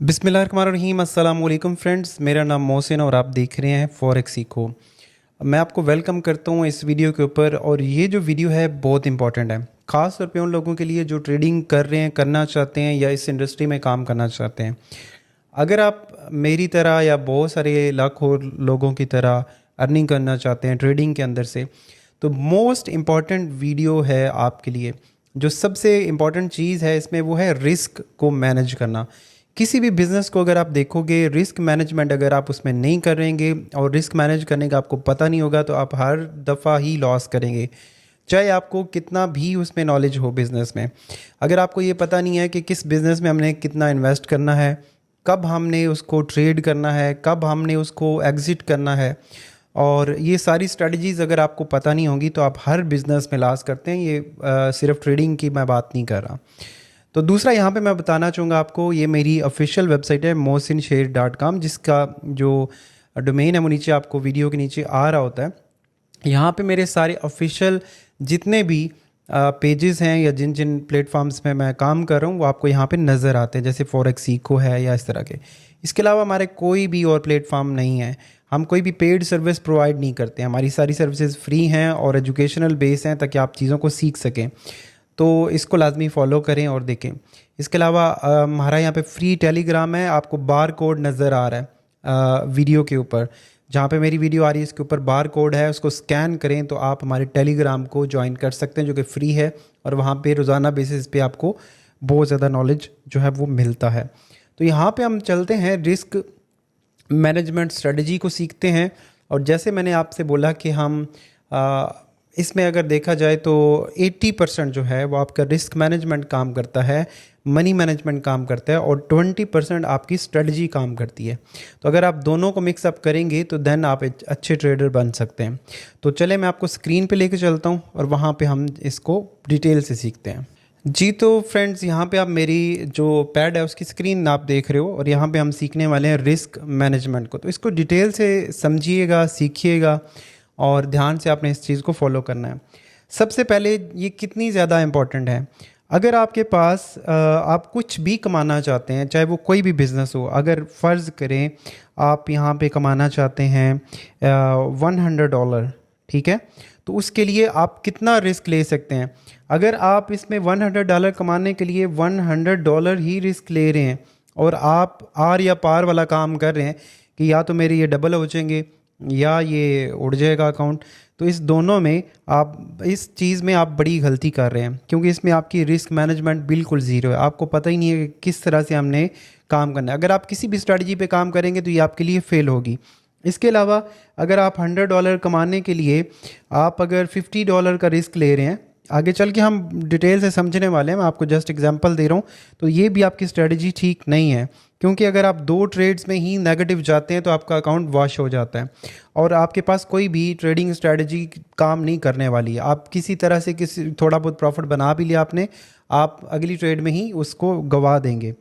बिस्मिल्लाहिर्रहमानिर्रहीम अस्सलाम वालेकुम फ्रेंड्स, मेरा नाम मोहसिन और आप देख रहे हैं फॉरेक्स सीखो। मैं आपको वेलकम करता हूं इस वीडियो के ऊपर। और ये जो वीडियो है बहुत इंपॉर्टेंट है, ख़ास तौर पे उन लोगों के लिए जो ट्रेडिंग कर रहे हैं, करना चाहते हैं या इस इंडस्ट्री में काम करना चाहते हैं। अगर आप मेरी तरह या बहुत सारे लाखों लोगों की तरह अर्निंग करना चाहते हैं ट्रेडिंग के अंदर से, तो मोस्ट इम्पॉर्टेंट वीडियो है आपके लिए। जो सबसे इम्पॉर्टेंट चीज़ है इसमें वो है रिस्क को मैनेज करना। किसी भी बिज़नेस को अगर आप देखोगे, रिस्क मैनेजमेंट अगर आप उसमें नहीं करेंगे और रिस्क मैनेज करने का आपको पता नहीं होगा, तो आप हर दफ़ा ही लॉस करेंगे, चाहे आपको कितना भी उसमें नॉलेज हो बिज़नेस में। अगर आपको ये पता नहीं है कि किस बिज़नेस में हमने कितना इन्वेस्ट करना है, कब हमने उसको ट्रेड करना है, कब हमने उसको एग्ज़िट करना है, और ये सारी स्ट्रेटजीज़ अगर आपको पता नहीं होंगी तो आप हर बिज़नेस में लॉस करते हैं। ये सिर्फ ट्रेडिंग की मैं बात नहीं कर रहा। तो दूसरा यहाँ पे मैं बताना चाहूँगा आपको, ये मेरी ऑफिशियल वेबसाइट है mohsinsher.com, जिसका जो डोमेन है वो नीचे आपको वीडियो के नीचे आ रहा होता है। यहाँ पे मेरे सारे ऑफिशियल जितने भी पेजेस हैं या जिन जिन प्लेटफॉर्म्स में मैं काम कर रहा हूँ वो आपको यहाँ पे नज़र आते हैं, जैसे फॉरेक्स सीखो है या इस तरह के। इसके अलावा हमारे कोई भी और प्लेटफॉर्म नहीं है। हम कोई भी पेड सर्विस प्रोवाइड नहीं करते हैं। हमारी सारी सर्विसेज फ्री हैं और एजुकेशनल बेस हैं, ताकि आप चीज़ों को सीख सकें। तो इसको लाजमी फॉलो करें और देखें। इसके अलावा हमारा यहाँ पे फ्री टेलीग्राम है। आपको बार कोड नज़र आ रहा है वीडियो के ऊपर, जहाँ पे मेरी वीडियो आ रही है इसके ऊपर बार कोड है, उसको स्कैन करें तो आप हमारे टेलीग्राम को ज्वाइन कर सकते हैं, जो कि फ्री है। और वहाँ पे रोज़ाना बेसिस पे आपको बहुत ज़्यादा नॉलेज जो है वो मिलता है। तो यहाँ पे हम चलते हैं, रिस्क मैनेजमेंट स्ट्रेटजी को सीखते हैं। और जैसे मैंने आपसे बोला कि हम इसमें अगर देखा जाए तो 80% जो है वो आपका रिस्क मैनेजमेंट काम करता है, मनी मैनेजमेंट काम करता है, और 20% आपकी स्ट्रेटजी काम करती है। तो अगर आप दोनों को मिक्सअप करेंगे तो देन आप एक अच्छे ट्रेडर बन सकते हैं। तो चले मैं आपको स्क्रीन पे लेके चलता हूँ और वहाँ पे हम इसको डिटेल से सीखते हैं। जी तो फ्रेंड्स, यहाँ पे आप मेरी जो पैड है उसकी स्क्रीन आप देख रहे हो, और यहाँ पे हम सीखने वाले हैं रिस्क मैनेजमेंट को। तो इसको डिटेल से समझिएगा, सीखिएगा, और ध्यान से आपने इस चीज़ को फॉलो करना है। सबसे पहले ये कितनी ज़्यादा इम्पॉर्टेंट है। अगर आपके पास आप कुछ भी कमाना चाहते हैं, चाहे वो कोई भी बिज़नेस हो, अगर फ़र्ज़ करें आप यहाँ पे कमाना चाहते हैं $100, ठीक है, तो उसके लिए आप कितना रिस्क ले सकते हैं। अगर आप इसमें $100 कमाने के लिए $100 ही रिस्क ले रहे हैं, और आप आर या पार वाला काम कर रहे हैं कि या तो मेरे ये डबल हो जाएंगे या ये उड़ जाएगा अकाउंट, तो इस दोनों में आप इस चीज़ में आप बड़ी गलती कर रहे हैं, क्योंकि इसमें आपकी रिस्क मैनेजमेंट बिल्कुल ज़ीरो है। आपको पता ही नहीं है कि किस तरह से हमने काम करना है। अगर आप किसी भी स्ट्रेटजी पे काम करेंगे तो ये आपके लिए फ़ेल होगी। इसके अलावा अगर आप $100 कमाने के लिए आप अगर $50 का रिस्क ले रहे हैं, आगे चल के हम डिटेल से समझने वाले हैं, मैं आपको जस्ट एग्जांपल दे रहा हूँ, तो ये भी आपकी स्ट्रेटजी ठीक नहीं है। क्योंकि अगर आप 2 ट्रेड्स में ही नेगेटिव जाते हैं तो आपका अकाउंट वॉश हो जाता है, और आपके पास कोई भी ट्रेडिंग स्ट्रेटजी काम नहीं करने वाली है। आप किसी तरह से किसी थोड़ा बहुत प्रॉफिट बना भी लिया आपने, आप अगली ट्रेड में ही उसको गंवा देंगे।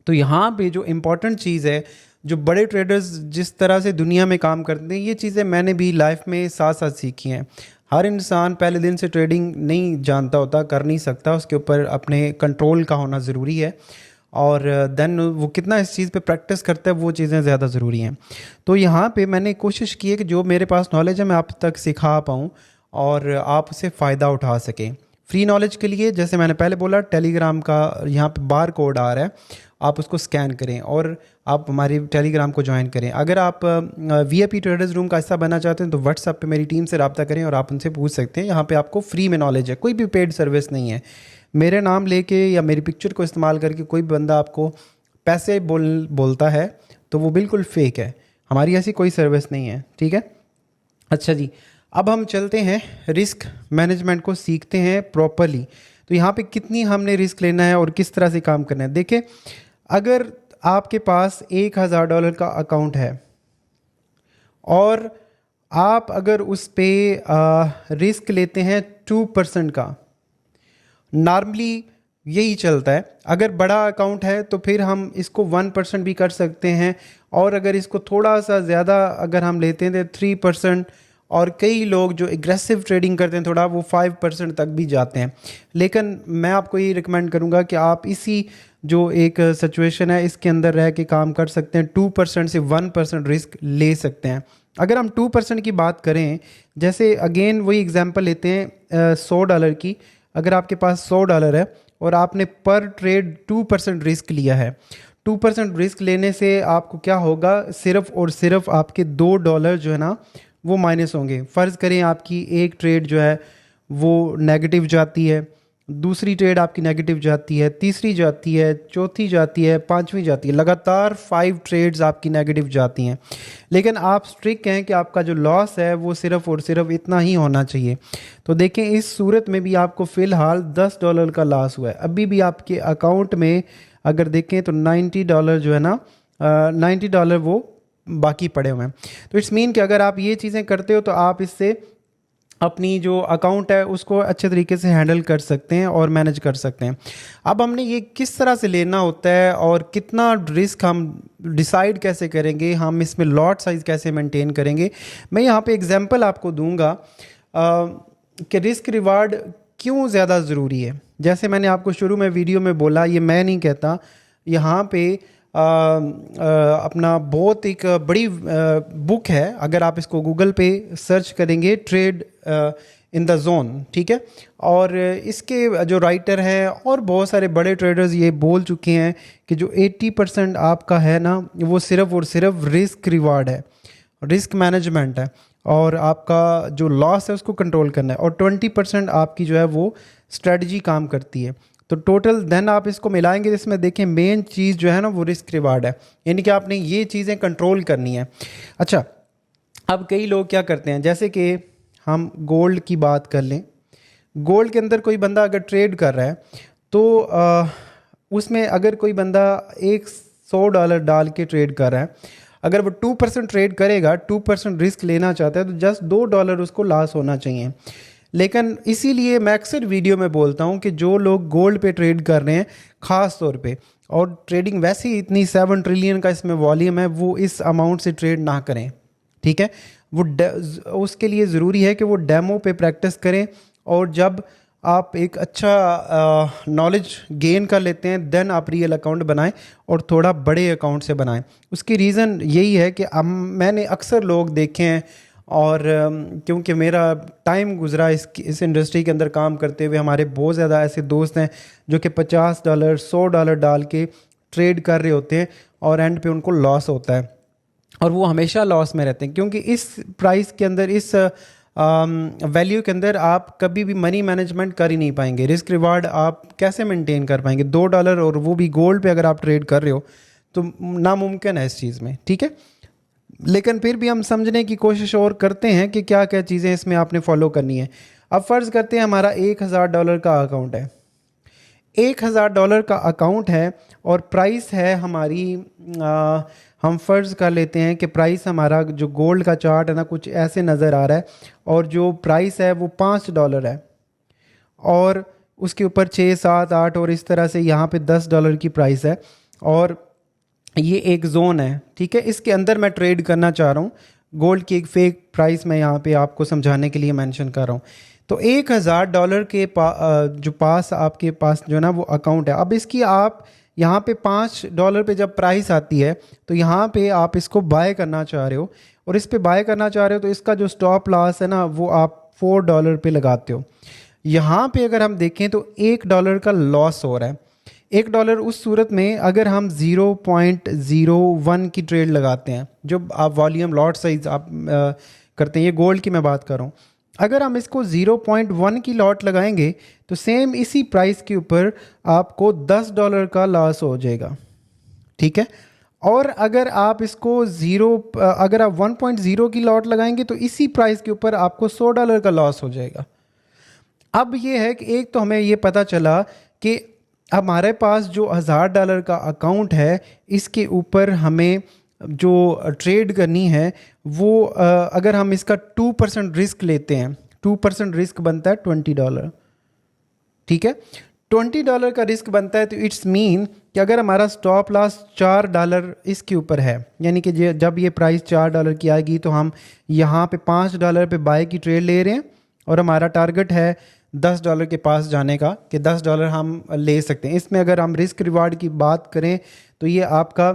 तो यहाँ पे जो इम्पोर्टेंट चीज़ है, जो बड़े ट्रेडर्स जिस तरह से दुनिया में काम करते हैं, ये चीज़ें मैंने भी लाइफ में साथ साथ सीखी हैं। हर इंसान पहले दिन से ट्रेडिंग नहीं जानता होता, कर नहीं सकता, उसके ऊपर अपने कंट्रोल का होना ज़रूरी है, और देन वो कितना इस चीज़ पे प्रैक्टिस करता है वो चीज़ें ज़्यादा ज़रूरी हैं। तो यहाँ पे मैंने कोशिश की है कि जो मेरे पास नॉलेज है मैं आप तक सिखा पाऊँ और आप उससे फ़ायदा उठा सकें। फ्री नॉलेज के लिए जैसे मैंने पहले बोला, टेलीग्राम का यहाँ पे बार कोड आ रहा है, आप उसको स्कैन करें और आप हमारी टेलीग्राम को ज्वाइन करें। अगर आप वीआईपी ट्रेडर्स रूम का हिस्सा बनना चाहते हैं तो व्हाट्सएप पे मेरी टीम से रब्ता करें और आप उनसे पूछ सकते हैं। यहाँ पे आपको फ्री में नॉलेज है, कोई भी पेड सर्विस नहीं है। मेरे नाम लेके या मेरी पिक्चर को इस्तेमाल करके कोई भी बंदा आपको पैसे बोलता है तो वो बिल्कुल फेक है। हमारी ऐसी कोई सर्विस नहीं है, ठीक है। अच्छा जी, अब हम चलते हैं रिस्क मैनेजमेंट को सीखते हैं प्रॉपरली। तो यहाँ पे कितनी हमने रिस्क लेना है और किस तरह से काम करना है। देखिए, अगर आपके पास $1000 का अकाउंट है और आप अगर उस पे रिस्क लेते हैं 2% का, नॉर्मली यही चलता है। अगर बड़ा अकाउंट है तो फिर हम इसको 1% भी कर सकते हैं, और अगर इसको थोड़ा सा ज़्यादा अगर हम लेते हैं तो 3%, और कई लोग जो एग्रेसिव ट्रेडिंग करते हैं थोड़ा, वो 5% तक भी जाते हैं। लेकिन मैं आपको ये रिकमेंड करूँगा कि आप इसी जो एक सिचुएशन है इसके अंदर रह के काम कर सकते हैं। 2% से 1% रिस्क ले सकते हैं। अगर हम 2% की बात करें, जैसे अगेन वही एग्जांपल लेते हैं $100 की। अगर आपके पास $100 है और आपने पर ट्रेड 2% रिस्क लिया है, 2% रिस्क लेने से आपको क्या होगा, सिर्फ और सिर्फ आपके $2 जो है ना वो माइनस होंगे। फ़र्ज़ करें आपकी एक ट्रेड जो है वो नेगेटिव जाती है, दूसरी ट्रेड आपकी नेगेटिव जाती है, तीसरी जाती है, चौथी जाती है, पांचवी जाती है, लगातार 5 ट्रेड्स आपकी नेगेटिव जाती हैं। लेकिन आप स्ट्रिक्ट हैं कि आपका जो लॉस है वो सिर्फ़ और सिर्फ इतना ही होना चाहिए। तो देखें, इस सूरत में भी आपको फ़िलहाल $10 का लॉस हुआ है। अभी भी आपके अकाउंट में अगर देखें तो $90 जो है ना, $90 वो बाकी पड़े हुए हैं। तो इट्स मीन कि अगर आप ये चीज़ें करते हो तो आप इससे अपनी जो अकाउंट है उसको अच्छे तरीके से हैंडल कर सकते हैं और मैनेज कर सकते हैं। अब हमने ये किस तरह से लेना होता है और कितना रिस्क हम डिसाइड कैसे करेंगे, हम इसमें लॉट साइज़ कैसे मेंटेन करेंगे, मैं यहाँ पे एग्जांपल आपको दूंगा कि रिस्क रिवार्ड क्यों ज़्यादा ज़रूरी है। जैसे मैंने आपको शुरू में वीडियो में बोला, ये मैं नहीं कहता, यहाँ पे अपना बहुत एक बड़ी बुक है, अगर आप इसको गूगल पे सर्च करेंगे, ट्रेड इन द जोन, ठीक है। और इसके जो राइटर हैं और बहुत सारे बड़े ट्रेडर्स ये बोल चुके हैं कि जो 80% आपका है ना वो सिर्फ और सिर्फ रिस्क रिवार्ड है, रिस्क मैनेजमेंट है, और आपका जो लॉस है उसको कंट्रोल करना है, और 20% आपकी जो है वो स्ट्रेटजी काम करती है। तो टोटल देन आप इसको मिलाएंगे, जिसमें देखें मेन चीज़ जो है ना वो रिस्क रिवार्ड है, यानी कि आपने ये चीज़ें कंट्रोल करनी है। अच्छा, अब कई लोग क्या करते हैं, जैसे कि हम गोल्ड की बात कर लें। गोल्ड के अंदर कोई बंदा अगर ट्रेड कर रहा है तो उसमें अगर कोई बंदा एक $100 डाल के ट्रेड कर रहा है, अगर वो 2% ट्रेड करेगा, 2% रिस्क लेना चाहता है, तो जस्ट $2 उसको लॉस होना चाहिए। लेकिन इसीलिए मैं अक्सर वीडियो में बोलता हूँ कि जो लोग गोल्ड पे ट्रेड कर रहे हैं ख़ास तौर पे, और ट्रेडिंग वैसे ही इतनी 7 ट्रिलियन का इसमें वॉल्यूम है, वो इस अमाउंट से ट्रेड ना करें, ठीक है। वो उसके लिए ज़रूरी है कि वो डेमो पे प्रैक्टिस करें, और जब आप एक अच्छा नॉलेज गेन कर लेते हैं देन आप रियल अकाउंट बनाएं, और थोड़ा बड़े अकाउंट से बनाएं। उसकी रीज़न यही है कि मैंने अक्सर लोग देखे हैं, और क्योंकि मेरा टाइम गुजरा इस इंडस्ट्री के अंदर काम करते हुए, हमारे बहुत ज़्यादा ऐसे दोस्त हैं जो कि $50 $100 डाल के ट्रेड कर रहे होते हैं और एंड पे उनको लॉस होता है, और वो हमेशा लॉस में रहते हैं, क्योंकि इस प्राइस के अंदर, इस वैल्यू के अंदर आप कभी भी मनी मैनेजमेंट कर ही नहीं पाएंगे। रिस्क रिवार्ड आप कैसे मेंटेन कर पाएंगे? $2 और वो भी गोल्ड पे अगर आप ट्रेड कर रहे हो तो नामुमकिन है इस चीज़ में, ठीक है। लेकिन फिर भी हम समझने की कोशिश और करते हैं कि क्या क्या चीज़ें इसमें आपने फॉलो करनी है। अब फ़र्ज़ करते हैं हमारा $1000 का अकाउंट है, $1000 का अकाउंट है, और प्राइस है हमारी हम फ़र्ज़ कर लेते हैं कि प्राइस हमारा, जो गोल्ड का चार्ट है ना, कुछ ऐसे नज़र आ रहा है, और जो प्राइस है वो $5 है, और उसके ऊपर 6 7 8 और इस तरह से यहाँ पे $10 की प्राइस है, और ये एक जोन है, ठीक है। इसके अंदर मैं ट्रेड करना चाह रहा हूँ। गोल्ड की एक फेक प्राइस मैं यहाँ पे आपको समझाने के लिए मेंशन कर रहा हूँ। तो $1000 के जो पास आपके पास जो है ना वो अकाउंट है। अब इसकी आप यहाँ पे $5 पे जब प्राइस आती है तो यहाँ पे आप इसको बाय करना चाह रहे हो, और इस पे बाय करना चाह रहे हो तो इसका जो स्टॉप लॉस है ना वो आप $4 पे लगाते हो। यहाँ पे अगर हम देखें तो $1 का लॉस हो रहा है। $1 उस सूरत में अगर हम 0.01 की ट्रेड लगाते हैं, जो आप वॉल्यूम लॉट साइज आप करते हैं, ये गोल्ड की मैं बात कर रहा हूँ, अगर हम इसको 0.1 की लॉट लगाएंगे तो सेम इसी प्राइस के ऊपर आपको $10 का लॉस हो जाएगा, ठीक है। और अगर आप इसको अगर आप 1.0 की लॉट लगाएंगे तो इसी प्राइस के ऊपर आपको $100 का लॉस हो जाएगा। अब ये है कि एक तो हमें ये पता चला कि हमारे पास जो $1000 का अकाउंट है, इसके ऊपर हमें जो ट्रेड करनी है वो अगर हम इसका 2% रिस्क लेते हैं, 2% रिस्क बनता है $20, ठीक है। $20 का रिस्क बनता है, तो इट्स मीन कि अगर हमारा स्टॉप लॉस $4 इसके ऊपर है, यानी कि जब ये प्राइस $4 की आएगी तो हम यहाँ पे $5 पे बाय की ट्रेड ले रहे हैं और हमारा टारगेट है $10 के पास जाने का कि $10 हम ले सकते हैं। इसमें अगर हम रिस्क रिवार्ड की बात करें तो ये आपका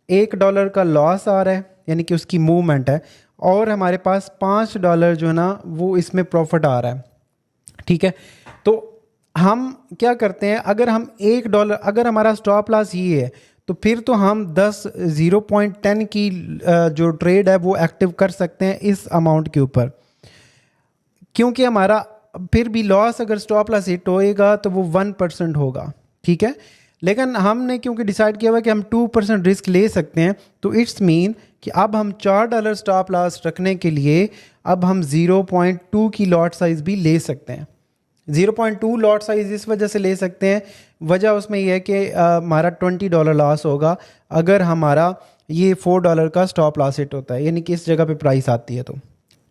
$1 का लॉस आ रहा है, यानी कि उसकी मूवमेंट है, और हमारे पास $5 जो है ना वो इसमें प्रॉफिट आ रहा है। ठीक है, तो हम क्या करते हैं, अगर हम $1, अगर हमारा स्टॉप लॉस ये है तो फिर तो हम 0.10 की जो ट्रेड है वो एक्टिव कर सकते हैं इस अमाउंट के ऊपर, क्योंकि हमारा फिर भी लॉस अगर स्टॉप लॉस हिट होएगा तो वो 1% होगा। ठीक है, लेकिन हमने क्योंकि डिसाइड किया हुआ कि हम 2% रिस्क ले सकते हैं, तो इट्स मीन कि अब हम $4 स्टॉप लॉस रखने के लिए अब हम 0.2 की लॉट साइज़ भी ले सकते हैं। 0.2 लॉट साइज़ इस वजह से ले सकते हैं, वजह उसमें यह है कि हमारा $20 लॉस होगा अगर हमारा ये $4 का स्टॉप लॉस हिट होता है, यानी कि इस जगह पे प्राइस आती है। तो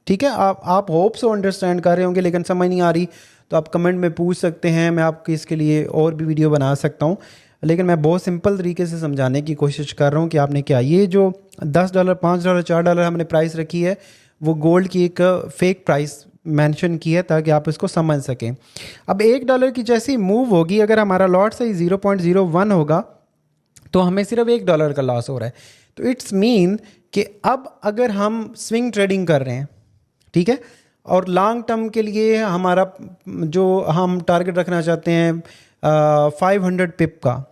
ठीक है, आप होप सो अंडरस्टैंड कर रहे होंगे, लेकिन समझ नहीं आ रही तो आप कमेंट में पूछ सकते हैं, मैं आपके इसके लिए और भी वीडियो बना सकता हूँ, लेकिन मैं बहुत सिंपल तरीके से समझाने की कोशिश कर रहा हूँ कि आपने क्या, ये जो $10, $5, $4 हमने प्राइस रखी है वो गोल्ड की एक फेक प्राइस मेंशन की है ताकि आप इसको समझ सकें। अब $1 की जैसी मूव होगी, अगर हमारा लॉट साइज 0.01 होगा तो हमें सिर्फ $1 का लॉस हो रहा है। तो इट्स मीन कि अब अगर हम स्विंग ट्रेडिंग कर रहे हैं, ठीक है, और लॉन्ग टर्म के लिए हमारा जो हम टारगेट रखना चाहते हैं 500 पिप का,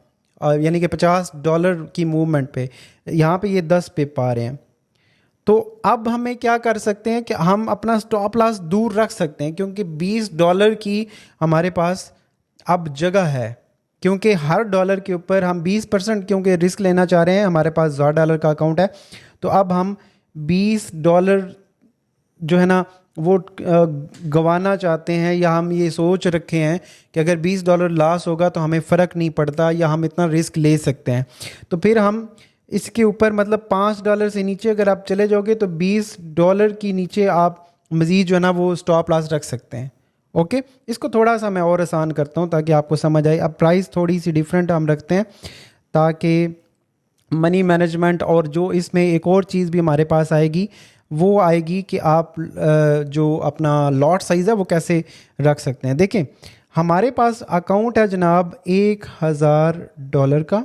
यानी कि $50 की मूवमेंट पे, यहाँ पे ये 10 पिप आ रहे हैं, तो अब हमें क्या कर सकते हैं कि हम अपना स्टॉप लॉस दूर रख सकते हैं, क्योंकि $20 की हमारे पास अब जगह है, क्योंकि हर डॉलर के ऊपर हम 20% क्योंकि रिस्क लेना चाह रहे हैं, हमारे पास $1000 का अकाउंट है, तो अब हम $20 जो है ना वो गंवाना चाहते हैं, या हम ये सोच रखे हैं कि अगर $20 लॉस होगा तो हमें फ़र्क नहीं पड़ता, या हम इतना रिस्क ले सकते हैं। तो फिर हम इसके ऊपर मतलब $5 से नीचे अगर आप चले जाओगे तो $20 की नीचे आप मज़ीद जो है ना वो स्टॉप लॉस रख सकते हैं। ओके, इसको थोड़ा सा मैं और आसान करता हूँ ताकि आपको समझ आए। अब प्राइस थोड़ी सी डिफरेंट हम रखते हैं ताकि मनी मैनेजमेंट, और जो इसमें एक और चीज़ भी हमारे पास आएगी वो आएगी कि आप जो अपना लॉट साइज़ है वो कैसे रख सकते हैं। देखें, हमारे पास अकाउंट है जनाब $1000 का।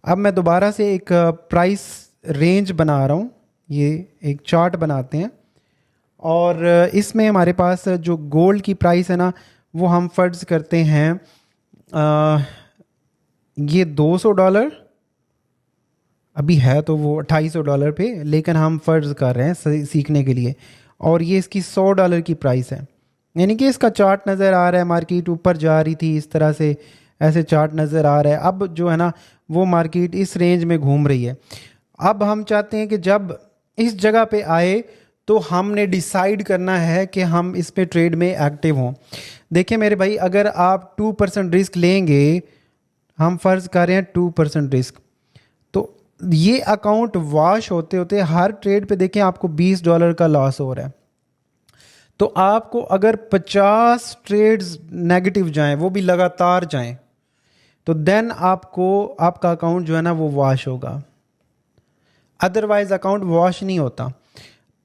अब मैं दोबारा से एक प्राइस रेंज बना रहा हूँ, ये एक चार्ट बनाते हैं, और इसमें हमारे पास जो गोल्ड की प्राइस है ना वो हम फ़र्ज़ करते हैं ये $200 अभी है, तो वो $250 पे, लेकिन हम फ़र्ज़ कर रहे हैं सीखने के लिए, और ये इसकी $100 की प्राइस है, यानी कि इसका चार्ट नज़र आ रहा है, मार्केट ऊपर जा रही थी इस तरह से, ऐसे चार्ट नज़र आ रहा है। अब जो है ना वो मार्केट इस रेंज में घूम रही है। अब हम चाहते हैं कि जब इस जगह पे आए तो हमने डिसाइड करना है कि हम इस पे ट्रेड में एक्टिव हों। देखिए मेरे भाई, अगर आप 2% रिस्क लेंगे, हम फ़र्ज़ कर रहे हैं 2% रिस्क, तो ये अकाउंट वॉश होते होते हर ट्रेड पे देखें आपको $20 का लॉस हो रहा है। तो आपको अगर 50 ट्रेड्स नेगेटिव जाएं, वो भी लगातार जाएं, तो देन आपको आपका अकाउंट जो है ना वो वॉश होगा, अदरवाइज अकाउंट वॉश नहीं होता।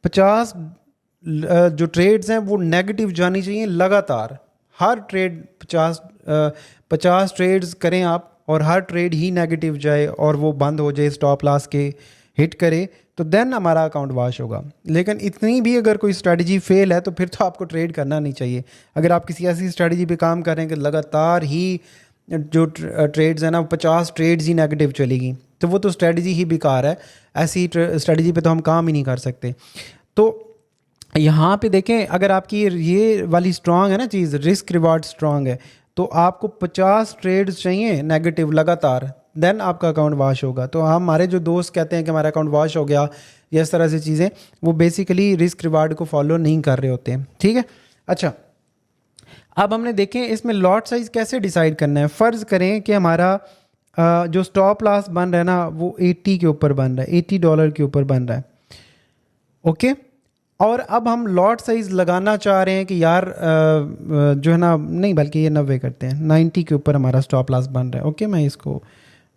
50 जो ट्रेड्स हैं वो नेगेटिव जानी चाहिए लगातार, हर ट्रेड 50 ट्रेड्स करें आप, और हर ट्रेड ही नेगेटिव जाए और वो बंद हो जाए, स्टॉप लॉस के हिट करे, तो देन हमारा अकाउंट वॉश होगा। लेकिन इतनी भी अगर कोई स्ट्रेटजी फेल है तो फिर तो आपको ट्रेड करना नहीं चाहिए। अगर आप किसी ऐसी स्ट्रेटजी पे काम कर रहे हैं कि लगातार ही जो ट्रेड्स हैं ना 50 ट्रेड्स ही नेगेटिव चलेगी, तो वो तो स्ट्रेटजी ही बेकार है। ऐसी स्ट्रेटजी पे तो हम काम ही नहीं कर सकते। तो यहाँ पे देखें, अगर आपकी ये वाली स्ट्रांग है ना चीज़, रिस्क रिवार्ड स्ट्रांग है, तो आपको 50 ट्रेड्स चाहिए नेगेटिव लगातार, देन आपका अकाउंट वॉश होगा। तो हमारे जो दोस्त कहते हैं कि हमारा अकाउंट वॉश हो गया या इस तरह से चीज़ें, वो बेसिकली रिस्क रिवार्ड को फॉलो नहीं कर रहे होते हैं। ठीक है, अच्छा, अब हमने देखें इसमें लॉट साइज़ कैसे डिसाइड करना है। फ़र्ज़ करें कि हमारा जो स्टॉप लॉस बन रहा है ना वो 80 के ऊपर बन रहा है, $80 के ऊपर बन रहा है। ओके, और अब हम लॉट साइज़ लगाना चाह रहे हैं कि यार जो है ना, नहीं बल्कि ये 90 करते हैं, 90 के ऊपर हमारा स्टॉप लॉस बन रहा है। ओके, मैं इसको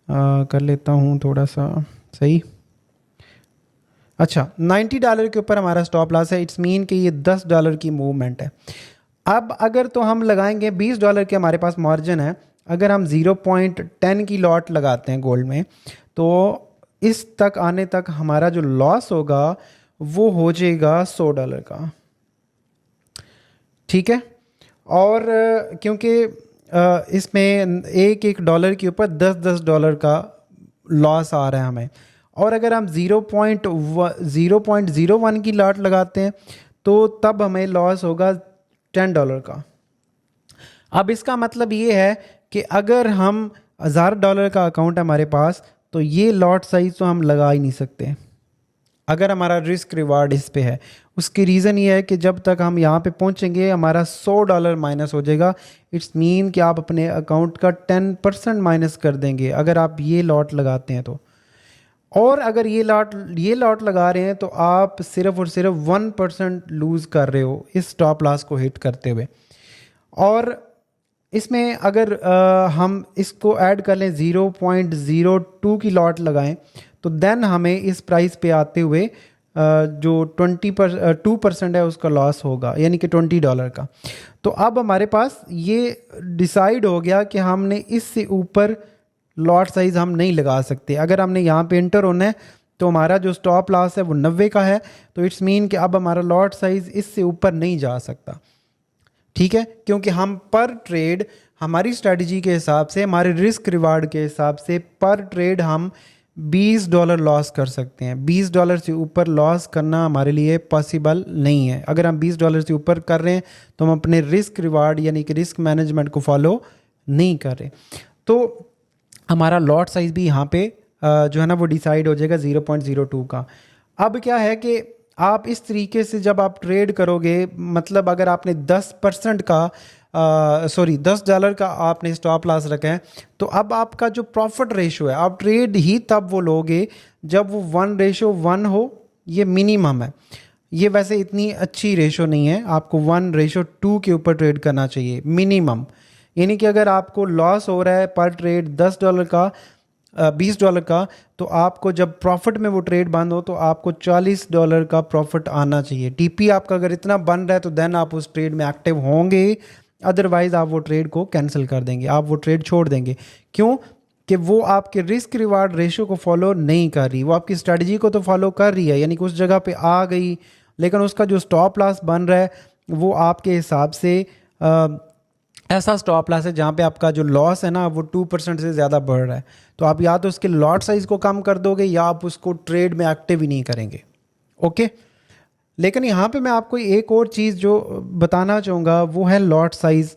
कर लेता हूँ थोड़ा सा सही। अच्छा, $90 के ऊपर हमारा स्टॉप लॉस है। इट्स मीन कि ये $10 की मूवमेंट है। अब अगर तो हम लगाएंगे $20 के हमारे पास मार्जिन है। अगर हम 0.10 की लॉट लगाते हैं गोल्ड में, तो इस तक आने तक हमारा जो लॉस होगा वो हो जाएगा $100 का। ठीक है। और क्योंकि इसमें एक एक डॉलर के ऊपर $10 का लॉस आ रहा है हमें, और अगर हम 0.01 की लॉट लगाते हैं तो तब हमें लॉस होगा $10 का। अब इसका मतलब ये है कि अगर हम $1000 का अकाउंट है हमारे पास, तो ये लॉट साइज तो हम लगा ही नहीं सकते अगर हमारा रिस्क रिवार्ड इस पे है। उसकी रीज़न ये है कि जब तक हम यहाँ पे पहुँचेंगे हमारा $100 माइनस हो जाएगा। इट्स मीन कि आप अपने अकाउंट का 10% माइनस कर देंगे अगर आप ये लॉट लगाते हैं तो। और अगर ये लॉट लगा रहे हैं तो आप सिर्फ और सिर्फ 1% लूज़ कर रहे हो इस स्टॉप लॉस को हिट करते हुए। और इसमें अगर हम इसको ऐड कर लें 0.02 की लॉट लगाएं, तो देन हमें इस प्राइस पे आते हुए जो 2% है उसका लॉस होगा, यानी कि $20 का। तो अब हमारे पास ये डिसाइड हो गया कि हमने इससे ऊपर लॉट साइज़ हम नहीं लगा सकते। अगर हमने यहाँ पे एंटर होना है तो हमारा जो स्टॉप लॉस है वो 90 का है, तो इट्स मीन कि अब हमारा लॉट साइज़ इससे ऊपर नहीं जा सकता। ठीक है, क्योंकि हम पर ट्रेड हमारी स्ट्रेटजी के हिसाब से, हमारे रिस्क रिवार्ड के हिसाब से पर ट्रेड हम $20 लॉस कर सकते हैं। $20 से ऊपर लॉस करना हमारे लिए पॉसिबल नहीं है। अगर हम $20 से ऊपर कर रहे हैं तो हम अपने रिस्क रिवार्ड यानी कि रिस्क मैनेजमेंट को फॉलो नहीं कर रहे। तो हमारा लॉट साइज़ भी यहाँ पे जो है ना वो डिसाइड हो जाएगा 0.02 का। अब क्या है कि आप इस तरीके से जब आप ट्रेड करोगे, मतलब अगर आपने 10% का $10 का आपने स्टॉप लॉस रखा है, तो अब आपका जो प्रॉफिट रेशो है, आप ट्रेड ही तब वो लोगे जब वो 1:1 हो। ये मिनिमम है। ये वैसे इतनी अच्छी रेशो नहीं है, आपको 1:2 के ऊपर ट्रेड करना चाहिए मिनिमम। यानी कि अगर आपको लॉस हो रहा है पर ट्रेड $10 का, $20 का, तो आपको जब प्रॉफिट में वो ट्रेड बंद हो तो आपको $40 का प्रॉफिट आना चाहिए। टीपी आपका अगर इतना बन रहा है तो देन आप उस ट्रेड में एक्टिव होंगे, अदरवाइज आप वो ट्रेड को कैंसिल कर देंगे, आप वो ट्रेड छोड़ देंगे। क्यों? कि वो आपके रिस्क रिवार्ड रेशो को फॉलो नहीं कर रही, वो आपकी स्ट्रेटजी को तो फॉलो कर रही है, यानी कि उस जगह पे आ गई, लेकिन उसका जो स्टॉप लॉस बन रहा है वो आपके हिसाब से ऐसा स्टॉप लॉस है जहाँ पे आपका जो लॉस है ना वो 2% से ज़्यादा बढ़ रहा है। तो आप या तो उसके लॉट साइज़ को कम कर दोगे या आप उसको ट्रेड में एक्टिव ही नहीं करेंगे। ओके, लेकिन यहाँ पे मैं आपको एक और चीज़ जो बताना चाहूँगा वो है लॉट साइज़।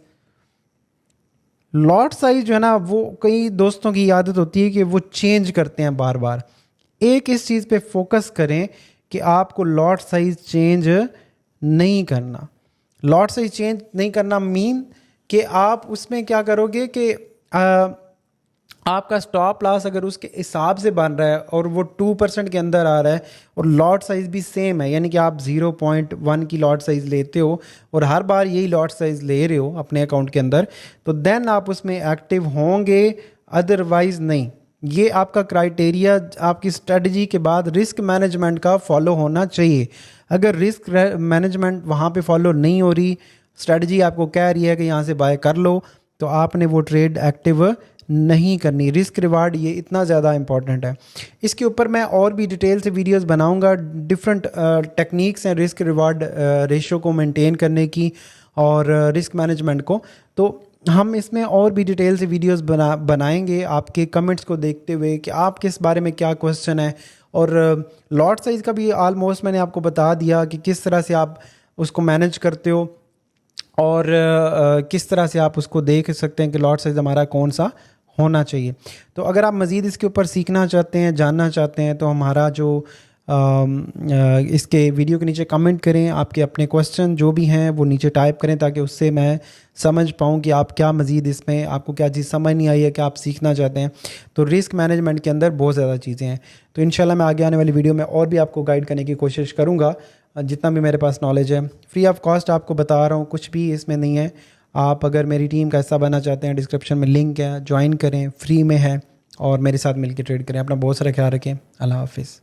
लॉट साइज़ जो है ना वो कई दोस्तों की आदत होती है कि वो चेंज करते हैं बार बार। एक इस चीज़ पे फोकस करें कि आपको लॉट साइज़ चेंज नहीं करना। लॉट साइज़ चेंज नहीं करना मीन कि आप उसमें क्या करोगे कि आपका स्टॉप लॉस अगर उसके हिसाब से बन रहा है और वो 2% के अंदर आ रहा है और लॉट साइज़ भी सेम है, यानी कि आप 0.1 की लॉट साइज़ लेते हो और हर बार यही लॉट साइज़ ले रहे हो अपने अकाउंट के अंदर, तो देन आप उसमें एक्टिव होंगे, अदरवाइज़ नहीं। ये आपका क्राइटेरिया आपकी स्ट्रेटजी के बाद रिस्क मैनेजमेंट का फॉलो होना चाहिए। अगर रिस्क मैनेजमेंट वहाँ पे फॉलो नहीं हो रही, स्ट्रेटजी आपको कह रही है कि यहाँ से बाय कर लो, तो आपने वो ट्रेड एक्टिव नहीं करनी। रिस्क रिवार्ड ये इतना ज़्यादा इंपॉर्टेंट है। इसके ऊपर मैं और भी डिटेल से वीडियोस बनाऊंगा। डिफरेंट टेक्निक्स हैं रिस्क रिवार्ड रेशो को मेंटेन करने की और रिस्क मैनेजमेंट को, तो हम इसमें और भी डिटेल से वीडियोस बनाएंगे आपके कमेंट्स को देखते हुए कि आप किस बारे में क्या क्वेश्चन है। और लॉट साइज़ का भी ऑलमोस्ट मैंने आपको बता दिया कि किस तरह से आप उसको मैनेज करते हो और किस तरह से आप उसको देख सकते हैं कि लॉट साइज़ हमारा कौन सा होना चाहिए। तो अगर आप मज़ीद इसके ऊपर सीखना चाहते हैं, जानना चाहते हैं, तो हमारा जो इसके वीडियो के नीचे कमेंट करें, आपके अपने क्वेश्चन जो भी हैं वो नीचे टाइप करें ताकि उससे मैं समझ पाऊँ कि आप क्या मज़ीद इसमें आपको क्या चीज़ समझ नहीं आई है, क्या आप सीखना चाहते हैं। तो रिस्क मैनेजमेंट के अंदर बहुत ज़्यादा चीज़ें हैं। तो इंशाल्लाह मैं आगे आने वाली वीडियो में और भी आपको गाइड करने की कोशिश करूँगा जितना भी मेरे पास नॉलेज है। फ्री ऑफ कॉस्ट आपको बता रहा हूँ, कुछ भी इसमें नहीं है। आप अगर मेरी टीम का हिस्सा बनना चाहते हैं, डिस्क्रिप्शन में लिंक है, ज्वाइन करें, फ्री में है। और मेरे साथ मिलकर ट्रेड करें। अपना बहुत सारा ख्याल रखें। अल्लाह हाफिज़।